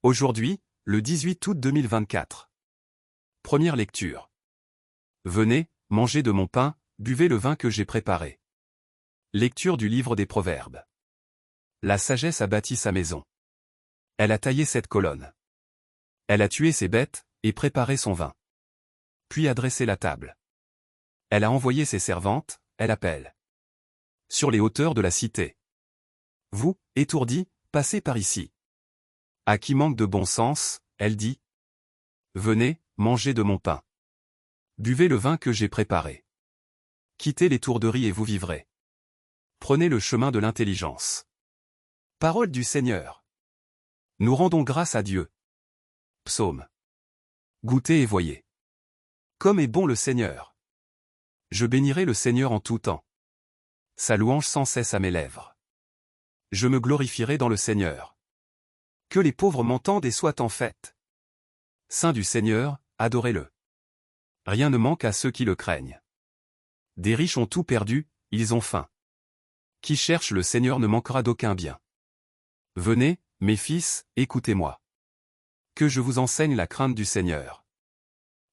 Aujourd'hui, le 18 août 2024. Première lecture. Venez, mangez de mon pain, buvez le vin que j'ai préparé. Lecture du livre des Proverbes. La sagesse a bâti sa maison. Elle a taillé cette colonne. Elle a tué ses bêtes, et préparé son vin. Puis a dressé la table. Elle a envoyé ses servantes, elle appelle. Sur les hauteurs de la cité. Vous, étourdis, passez par ici. À qui manque de bon sens, elle dit. Venez, mangez de mon pain. Buvez le vin que j'ai préparé. Quittez l'étourderie et vous vivrez. Prenez le chemin de l'intelligence. Parole du Seigneur. Nous rendons grâce à Dieu. Psaume. Goûtez et voyez. Comme est bon le Seigneur. Je bénirai le Seigneur en tout temps. Sa louange sans cesse à mes lèvres. Je me glorifierai dans le Seigneur. Que les pauvres m'entendent et soient en fête. Saint du Seigneur, adorez-le. Rien ne manque à ceux qui le craignent. Des riches ont tout perdu, ils ont faim. Qui cherche le Seigneur ne manquera d'aucun bien. Venez, mes fils, écoutez-moi. Que je vous enseigne la crainte du Seigneur.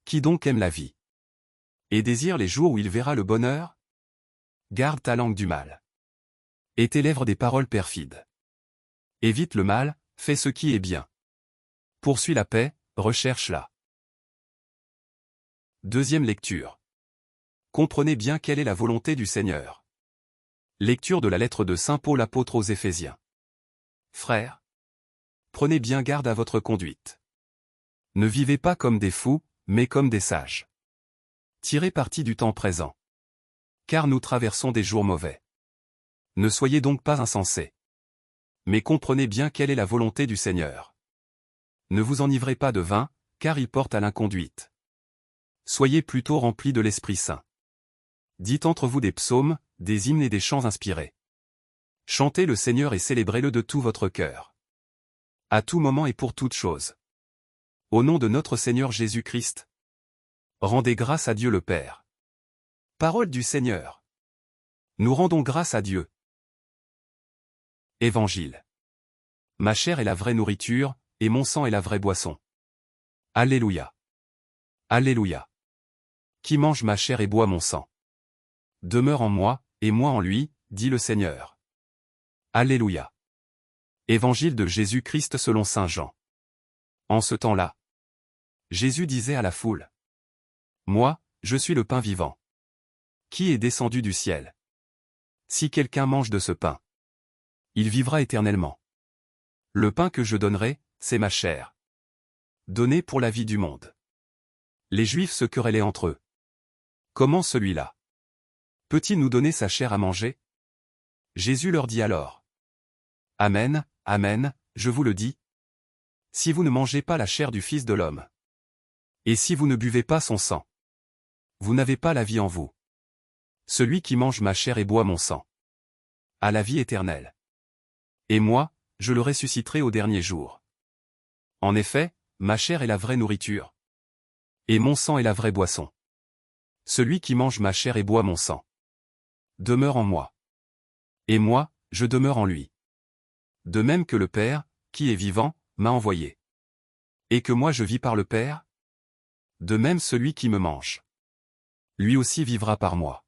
Qui donc aime la vie et désire les jours où il verra le bonheur? Garde ta langue du mal. Et tes lèvres des paroles perfides. Évite le mal, fais ce qui est bien. Poursuis la paix, recherche-la. Deuxième lecture. Comprenez bien quelle est la volonté du Seigneur. Lecture de la lettre de Saint Paul apôtre aux Éphésiens. Frères, prenez bien garde à votre conduite. Ne vivez pas comme des fous, mais comme des sages. Tirez parti du temps présent. Car nous traversons des jours mauvais. Ne soyez donc pas insensés. Mais comprenez bien quelle est la volonté du Seigneur. Ne vous enivrez pas de vin, car il porte à l'inconduite. Soyez plutôt remplis de l'Esprit Saint. Dites entre vous des psaumes, des hymnes et des chants inspirés. Chantez le Seigneur et célébrez-le de tout votre cœur. À tout moment et pour toute chose. Au nom de notre Seigneur Jésus-Christ. Rendez grâce à Dieu le Père. Parole du Seigneur. Nous rendons grâce à Dieu. Évangile. Ma chair est la vraie nourriture, et mon sang est la vraie boisson. Alléluia. Alléluia. Qui mange ma chair et boit mon sang demeure en moi, et moi en lui, dit le Seigneur. Alléluia. Évangile de Jésus-Christ selon saint Jean. En ce temps-là, Jésus disait à la foule. Moi, je suis le pain vivant. Qui est descendu du ciel. Si quelqu'un mange de ce pain, il vivra éternellement. Le pain que je donnerai, c'est ma chair. Donnée pour la vie du monde. Les Juifs se querellaient entre eux. Comment celui-là peut-il nous donner sa chair à manger? Jésus leur dit alors. Amen, amen, je vous le dis. Si vous ne mangez pas la chair du Fils de l'homme, et si vous ne buvez pas son sang, vous n'avez pas la vie en vous. Celui qui mange ma chair et boit mon sang a la vie éternelle. Et moi, je le ressusciterai au dernier jour. En effet, ma chair est la vraie nourriture. Et mon sang est la vraie boisson. Celui qui mange ma chair et boit mon sang demeure en moi. Et moi, je demeure en lui. De même que le Père, qui est vivant, m'a envoyé. Et que moi je vis par le Père? De même celui qui me mange. Lui aussi vivra par moi.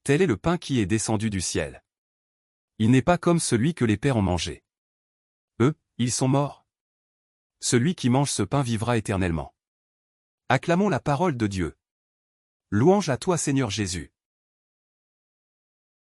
Tel est le pain qui est descendu du ciel. Il n'est pas comme celui que les pères ont mangé. Eux, ils sont morts. Celui qui mange ce pain vivra éternellement. Acclamons la parole de Dieu. Louange à toi Seigneur Jésus.